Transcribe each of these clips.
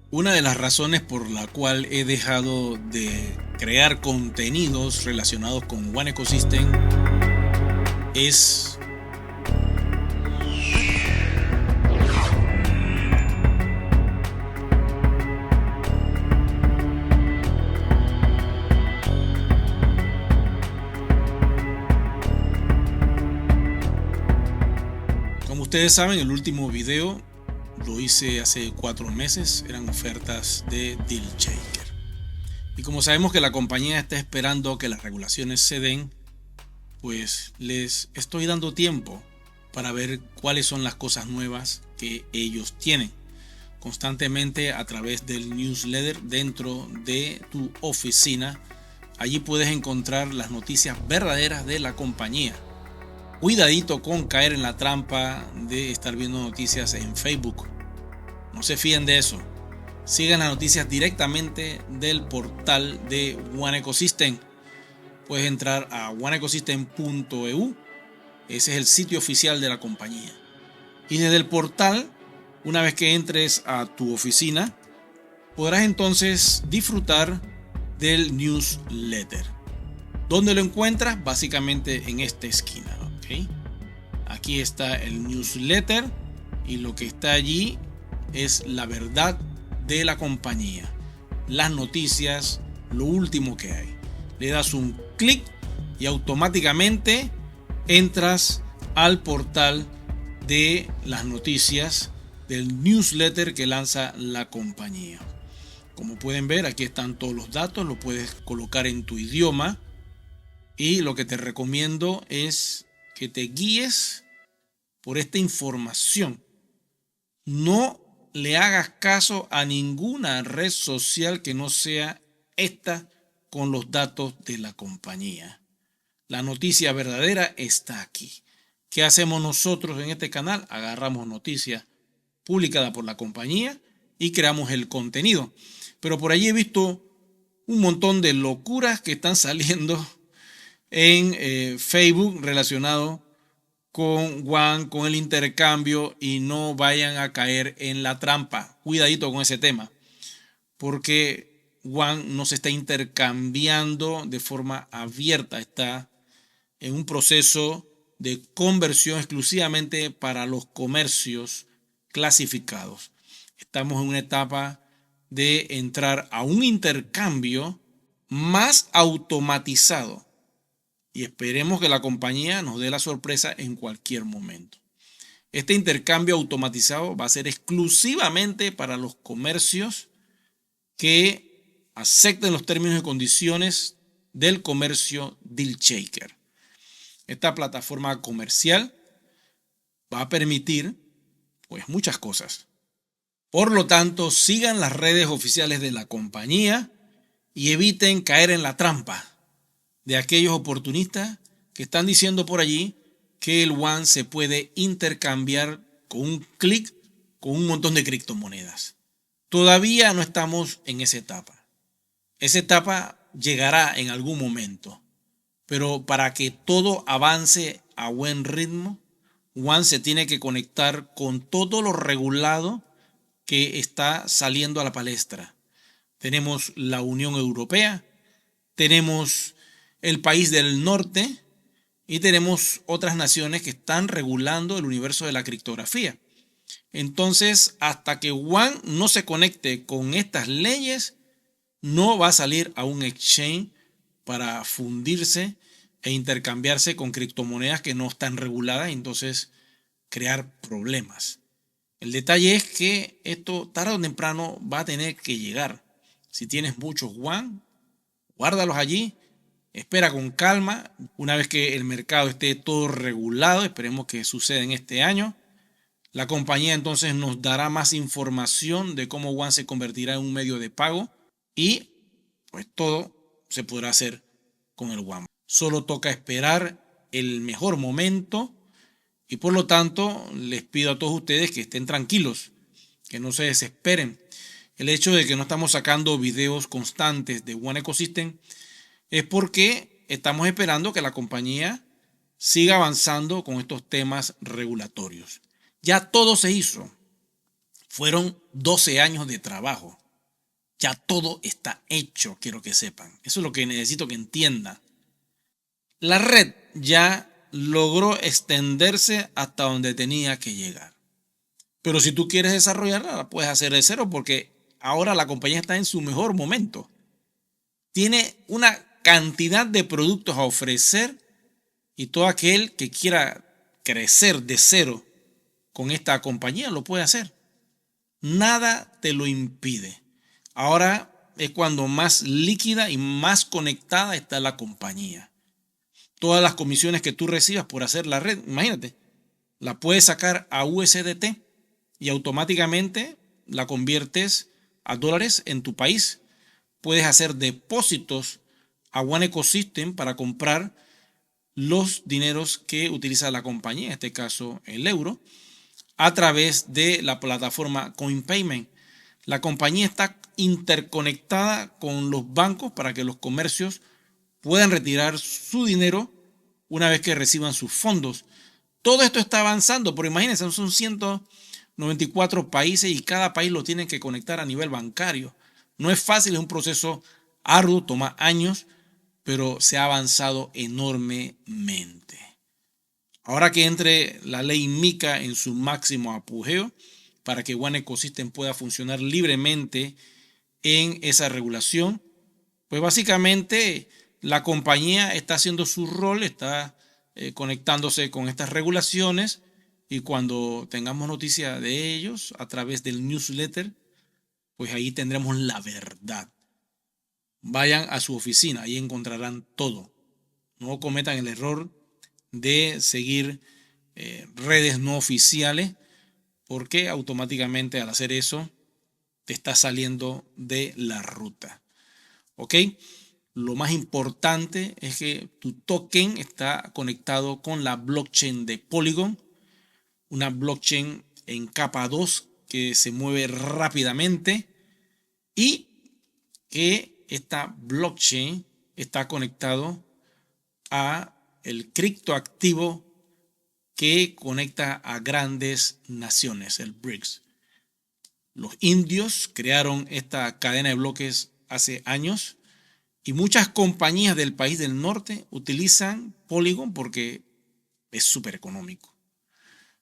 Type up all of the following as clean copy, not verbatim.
Una de las razones por la cual he dejado de crear contenidos relacionados con One Ecosystem es como ustedes saben, el último video lo hice hace 4 meses, eran ofertas de Dealshaker. Y como sabemos que la compañía está esperando que las regulaciones se den, pues les estoy dando tiempo para ver cuáles son las cosas nuevas que ellos tienen. Constantemente a través del newsletter dentro de tu oficina, allí puedes encontrar las noticias verdaderas de la compañía. Cuidadito con caer en la trampa de estar viendo noticias en Facebook. No se fíen de eso. Sigan las noticias directamente del portal de One Ecosystem. Puedes entrar a oneecosystem.eu. Ese es el sitio oficial de la compañía. Y desde el portal, una vez que entres a tu oficina, podrás entonces disfrutar del newsletter. ¿Dónde lo encuentras? Básicamente en esta esquina. ¿Okay? Aquí está el newsletter y lo que está allí es la verdad de la compañía, las noticias, lo último que hay. Le das un clic y automáticamente entras al portal de las noticias del newsletter que lanza la compañía. Como pueden ver, aquí están todos los datos, lo puedes colocar en tu idioma y lo que te recomiendo es que te guíes por esta información. No le hagas caso a ninguna red social que no sea esta con los datos de la compañía. La noticia verdadera está aquí. ¿Qué hacemos nosotros en este canal? Agarramos noticias publicadas por la compañía y creamos el contenido. Pero por allí he visto un montón de locuras que están saliendo en Facebook relacionado con One, con el intercambio, y no vayan a caer en la trampa. Cuidadito con ese tema, porque One no se está intercambiando de forma abierta, está en un proceso de conversión exclusivamente para los comercios clasificados. Estamos en una etapa de entrar a un intercambio más automatizado. Y esperemos que la compañía nos dé la sorpresa en cualquier momento. Este intercambio automatizado va a ser exclusivamente para los comercios que acepten los términos y condiciones del comercio Dealshaker. Esta plataforma comercial va a permitir pues muchas cosas. Por lo tanto, sigan las redes oficiales de la compañía y eviten caer en la trampa de aquellos oportunistas que están diciendo por allí que el One se puede intercambiar con un clic con un montón de criptomonedas. Todavía no estamos en esa etapa. Esa etapa llegará en algún momento. Pero para que todo avance a buen ritmo, One se tiene que conectar con todo lo regulado que está saliendo a la palestra. Tenemos la Unión Europea, tenemos el país del norte y tenemos otras naciones que están regulando el universo de la criptografía. Entonces, hasta que One no se conecte con estas leyes, no va a salir a un exchange para fundirse e intercambiarse con criptomonedas que no están reguladas y entonces crear problemas. El detalle es que esto tarde o temprano va a tener que llegar. Si tienes muchos One, guárdalos allí. Espera con calma, una vez que el mercado esté todo regulado, esperemos que suceda en este año, la compañía entonces nos dará más información de cómo One se convertirá en un medio de pago y pues todo se podrá hacer con el One. Solo toca esperar el mejor momento y por lo tanto les pido a todos ustedes que estén tranquilos, que no se desesperen. El hecho de que no estamos sacando videos constantes de One Ecosystem es porque estamos esperando que la compañía siga avanzando con estos temas regulatorios. Ya todo se hizo. Fueron 12 años de trabajo. Ya todo está hecho, quiero que sepan. Eso es lo que necesito que entiendan. La red ya logró extenderse hasta donde tenía que llegar. Pero si tú quieres desarrollarla, la puedes hacer de cero porque ahora la compañía está en su mejor momento. Tiene una cantidad de productos a ofrecer y todo aquel que quiera crecer de cero con esta compañía lo puede hacer. Nada te lo impide. Ahora es cuando más líquida y más conectada está la compañía. Todas las comisiones que tú recibas por hacer la red, imagínate, la puedes sacar a USDT y automáticamente la conviertes a dólares en tu país. Puedes hacer depósitos a One Ecosystem para comprar los dineros que utiliza la compañía, en este caso el euro, a través de la plataforma CoinPayment. La compañía está interconectada con los bancos para que los comercios puedan retirar su dinero una vez que reciban sus fondos. Todo esto está avanzando, pero imagínense, son 194 países y cada país lo tienen que conectar a nivel bancario. No es fácil, es un proceso arduo, toma años, pero se ha avanzado enormemente. Ahora que entre la ley MiCA en su máximo apogeo para que One Ecosystem pueda funcionar libremente en esa regulación, pues básicamente la compañía está haciendo su rol, está conectándose con estas regulaciones y cuando tengamos noticia de ellos a través del newsletter, pues ahí tendremos la verdad. Vayan a su oficina, ahí encontrarán todo. No cometan el error de seguir redes no oficiales porque automáticamente al hacer eso te está saliendo de la ruta. ¿Ok? Lo más importante es que tu token está conectado con la blockchain de Polygon, una blockchain en capa 2 que se mueve rápidamente y que esta blockchain está conectado a el criptoactivo que conecta a grandes naciones, el BRICS. Los indios crearon esta cadena de bloques hace años y muchas compañías del país del norte utilizan Polygon porque es súper económico.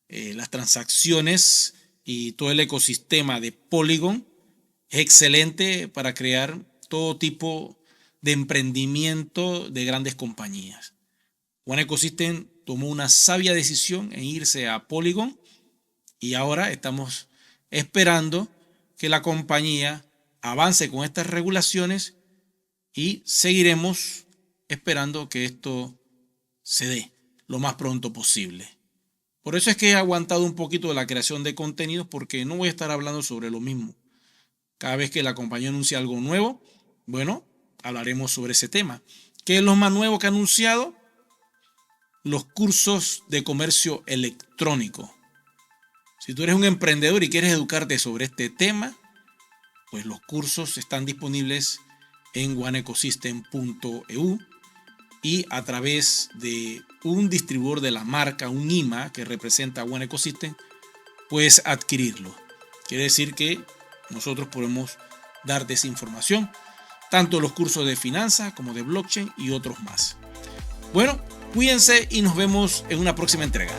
Las transacciones y todo el ecosistema de Polygon es excelente para crear todo tipo de emprendimiento de grandes compañías. One Ecosystem tomó una sabia decisión en irse a Polygon y ahora estamos esperando que la compañía avance con estas regulaciones y seguiremos esperando que esto se dé lo más pronto posible. Por eso es que he aguantado un poquito de la creación de contenidos porque no voy a estar hablando sobre lo mismo. Cada vez que la compañía anuncia algo nuevo, bueno, hablaremos sobre ese tema. ¿Qué es lo más nuevo que ha anunciado? Los cursos de comercio electrónico. Si tú eres un emprendedor y quieres educarte sobre este tema, pues los cursos están disponibles en oneecosystem.eu y a través de un distribuidor de la marca, un IMA que representa a One Ecosystem, puedes adquirirlo. Quiere decir que nosotros podemos darte esa información, tanto los cursos de finanzas como de blockchain y otros más. Bueno, cuídense y nos vemos en una próxima entrega.